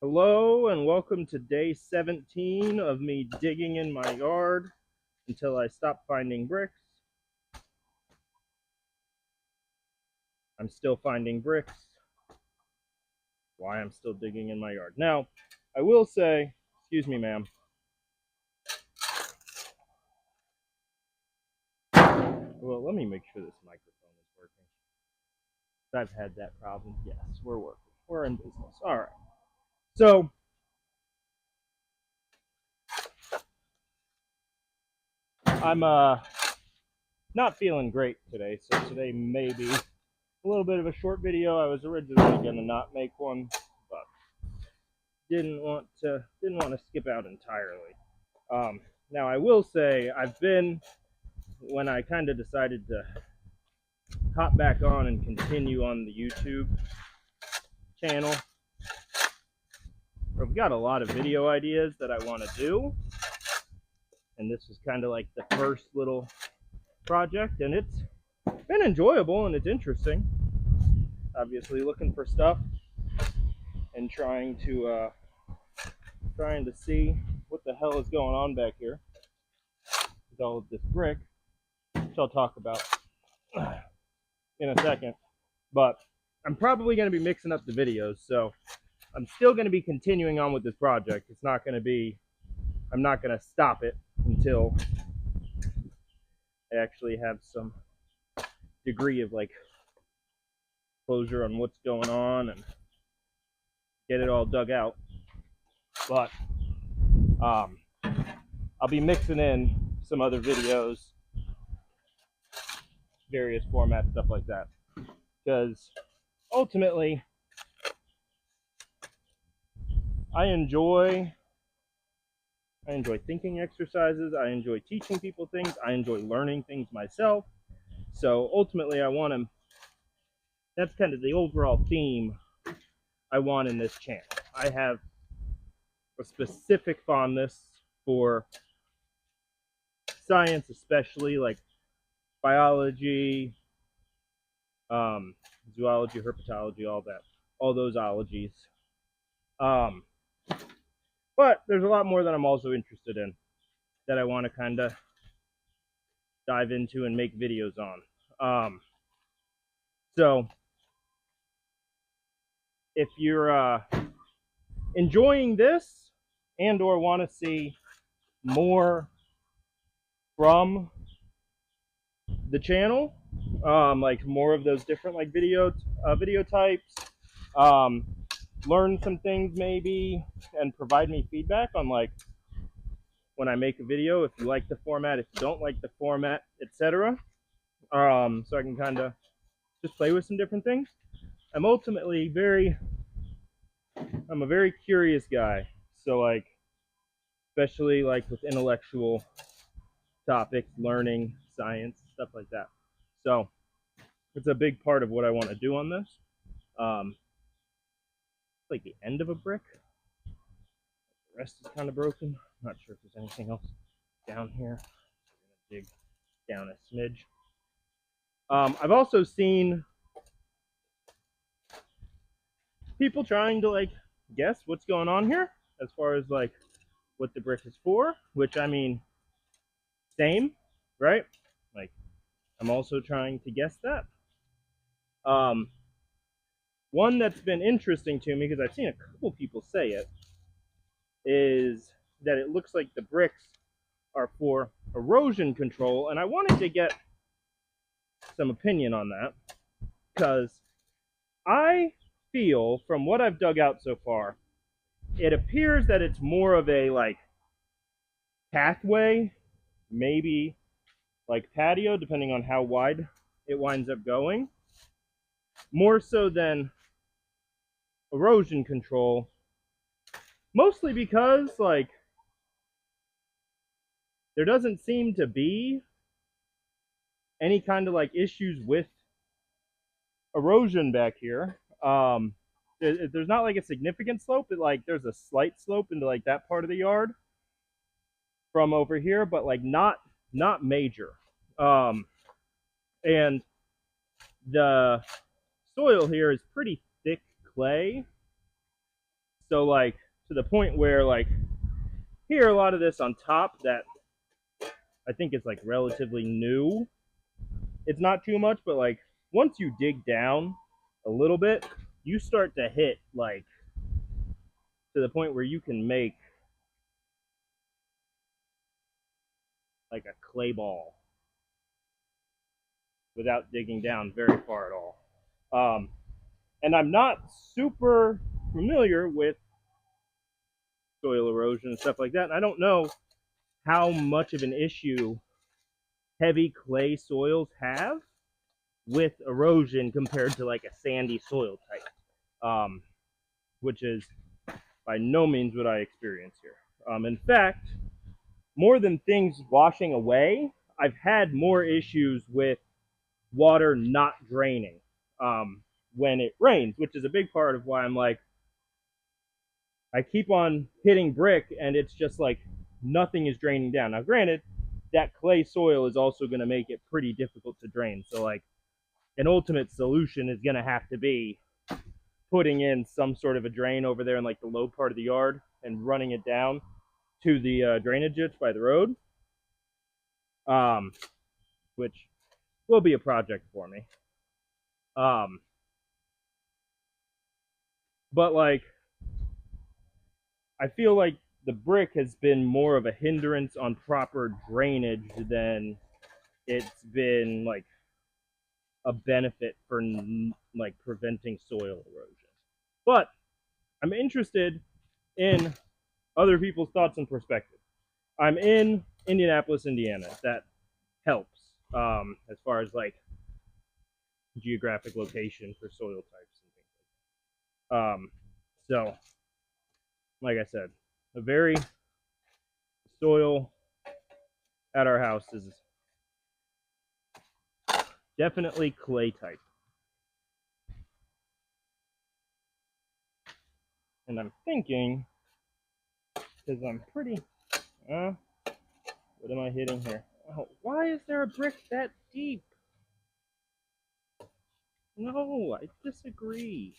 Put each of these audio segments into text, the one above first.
Hello and welcome to day 17 of me digging in my yard until I stop finding bricks. I'm still finding bricks. Why I'm still digging in my yard. Now, I will say, excuse me, ma'am. Well, let me make sure this microphone is working. I've had that problem. Yes, we're working. We're in business. All right. So, I'm not feeling great today, so today may be a little bit of a short video. I was originally gonna not make one, but didn't want to skip out entirely. Now I will say when I kind of decided to hop back on and continue on the YouTube channel. I've got a lot of video ideas that I want to do, and this is kind of like the first little project, and it's been enjoyable and it's interesting. Obviously, looking for stuff and trying to see what the hell is going on back here with all of this brick, which I'll talk about in a second. But I'm probably going to be mixing up the videos, so I'm still going to be continuing on with this project. It's not going to be, I'm not going to stop it until I actually have some degree of like closure on what's going on and get it all dug out. But I'll be mixing in some other videos, various formats, stuff like that, because ultimately I enjoy thinking exercises. I enjoy teaching people things. I enjoy learning things myself. So ultimately, that's kind of the overall theme I want in this channel. I have a specific fondness for science, especially like biology, zoology, herpetology, all those ologies. But there's a lot more that I'm also interested in that I want to kind of dive into and make videos on. So if you're enjoying this and or want to see more from the channel, like more of those different like video types, learn some things maybe, and provide me feedback on like when I make a video, if you like the format, if you don't like the format, etc. So I can kind of just play with some different things. I'm a very curious guy. So like, especially like with intellectual topics, learning, science, stuff like that. So it's a big part of what I want to do on this. Like the end of a brick. The rest is kind of broken. I'm not sure if there's anything else down here. I'm gonna dig down a smidge. I've also seen people trying to like guess what's going on here as far as like what the brick is for, which I mean, same, right? Like I'm also trying to guess that. One that's been interesting to me because I've seen a couple people say it is that it looks like the bricks are for erosion control, and I wanted to get some opinion on that because I feel from what I've dug out so far, it appears that it's more of a like pathway, maybe like patio, depending on how wide it winds up going, more so than erosion control. Mostly because like there doesn't seem to be any kind of like issues with erosion back here. There's not like a significant slope. There's a slight slope into like that part of the yard from over here, but like not major. And the soil here is pretty thick clay, So like to the point where like here a lot of this on top that I think is like relatively new. It's not too much, but like once you dig down a little bit, you start to hit like to the point where you can make like a clay ball without digging down very far at all. And I'm not super familiar with soil erosion and stuff like that. And I don't know how much of an issue heavy clay soils have with erosion compared to like a sandy soil type, which is by no means what I experience here. In fact, more than things washing away, I've had more issues with water not draining when it rains, which is a big part of why I'm like, I keep on hitting brick and it's just like nothing is draining down. Now, granted, that clay soil is also going to make it pretty difficult to drain. So, like, an ultimate solution is going to have to be putting in some sort of a drain over there in like the low part of the yard and running it down to the drainage ditch by the road, which will be a project for me. But like, I feel like the brick has been more of a hindrance on proper drainage than it's been like a benefit for like preventing soil erosion. But I'm interested in other people's thoughts and perspectives. I'm in Indianapolis, Indiana. That helps as far as like geographic location for soil types and things like that. So, like I said, a very soil at our house is definitely clay type. And I'm thinking, because I'm pretty, what am I hitting here? Oh, why is there a brick that deep? No, I disagree.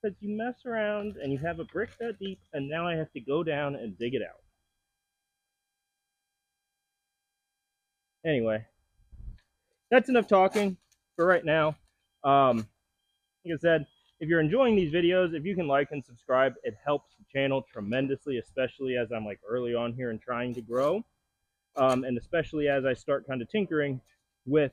Because you mess around and you have a brick that deep, and now I have to go down and dig it out. Anyway, that's enough talking for right now. Like I said, if you're enjoying these videos, if you can like and subscribe, it helps the channel tremendously, especially as I'm like early on here and trying to grow. And especially as I start kind of tinkering with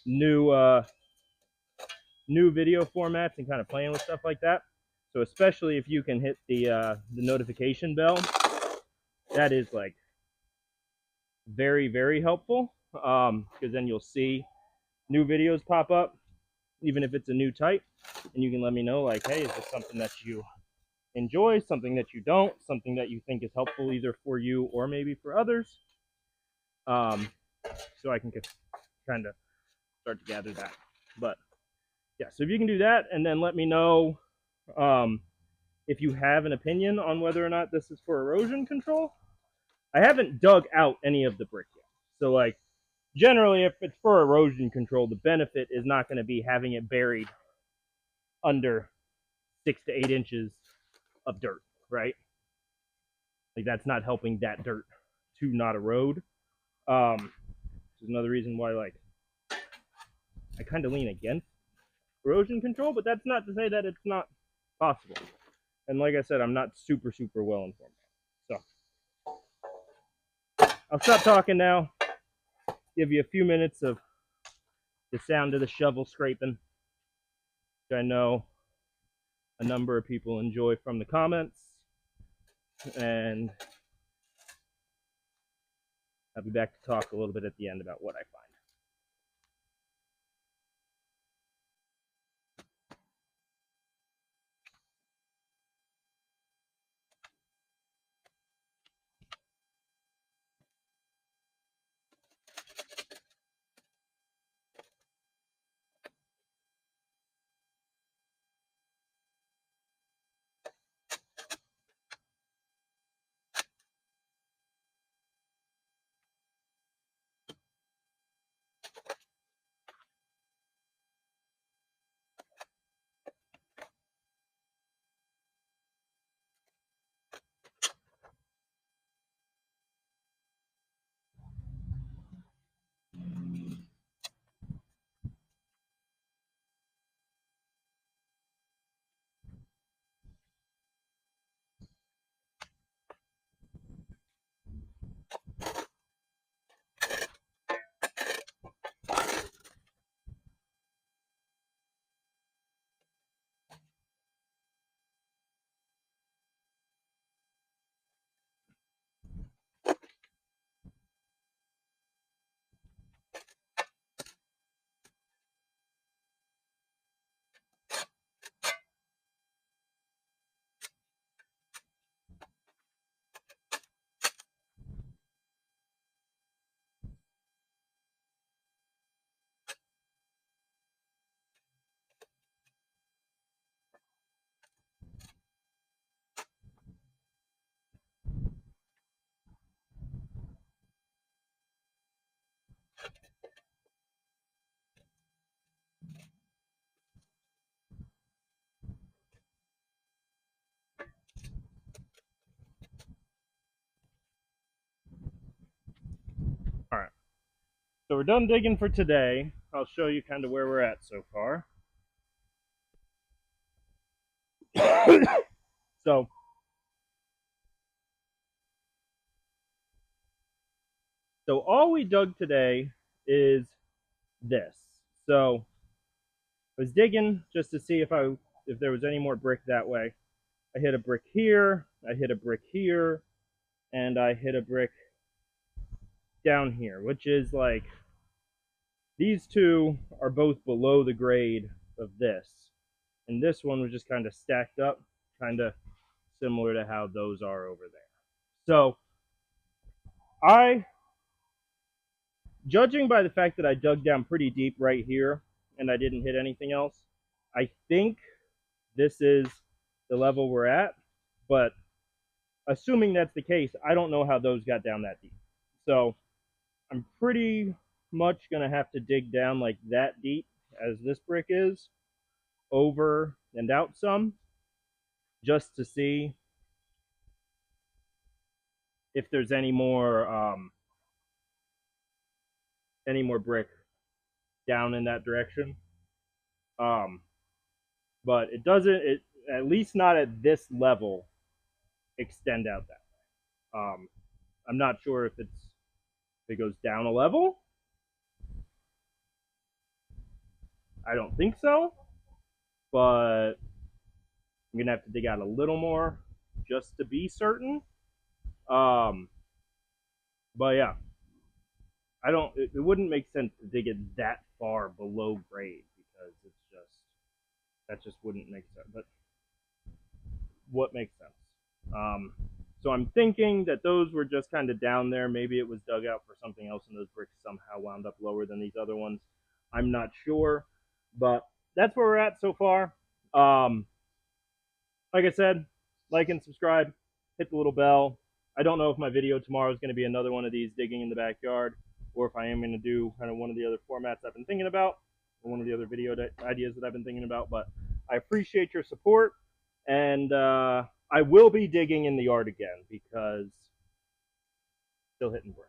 new video formats and kind of playing with stuff like that. So especially if you can hit the notification bell, that is like very, very helpful, because then you'll see new videos pop up, even if it's a new type, and you can let me know like, hey, is this something that you enjoy, something that you don't, something that you think is helpful either for you or maybe for others, so I can kind of start to gather that. But yeah, so if you can do that, and then let me know if you have an opinion on whether or not this is for erosion control. I haven't dug out any of the brick yet, so like generally if it's for erosion control, the benefit is not going to be having it buried under 6 to 8 inches of dirt, right? Like that's not helping that dirt to not erode. Which is another reason why like I kind of lean against erosion control, but that's not to say that it's not possible. And like I said, I'm not super well informed. So I'll stop talking now. Give you a few minutes of the sound of the shovel scraping, which I know a number of people enjoy from the comments. And I'll be back to talk a little bit at the end about what I find. So we're done digging for today. I'll show you kind of where we're at so far. So all we dug today is this. So I was digging just to see if there was any more brick that way. I hit a brick here, I hit a brick here, and I hit a brick down here, which is like, these two are both below the grade of this. And this one was just kind of stacked up, kind of similar to how those are over there. So judging by the fact that I dug down pretty deep right here and I didn't hit anything else, I think this is the level we're at. But assuming that's the case, I don't know how those got down that deep. So I'm pretty much going to have to dig down like that deep as this brick is, over and out some, just to see if there's any more brick down in that direction. But it doesn't, at least not at this level, extend out that way. I'm not sure if it goes down a level. I don't think so, but I'm gonna have to dig out a little more just to be certain. But yeah, it wouldn't make sense to dig it that far below grade, because that just wouldn't make sense. But what makes sense? So I'm thinking that those were just kind of down there. Maybe it was dug out for something else and those bricks somehow wound up lower than these other ones. I'm not sure, but that's where we're at so far. Like I said, like and subscribe, hit the little bell. I don't know if my video tomorrow is going to be another one of these digging in the backyard, or if I am going to do kind of one of the other formats I've been thinking about, or one of the other video ideas that I've been thinking about. But I appreciate your support, and I will be digging in the yard again, because still hitting brick.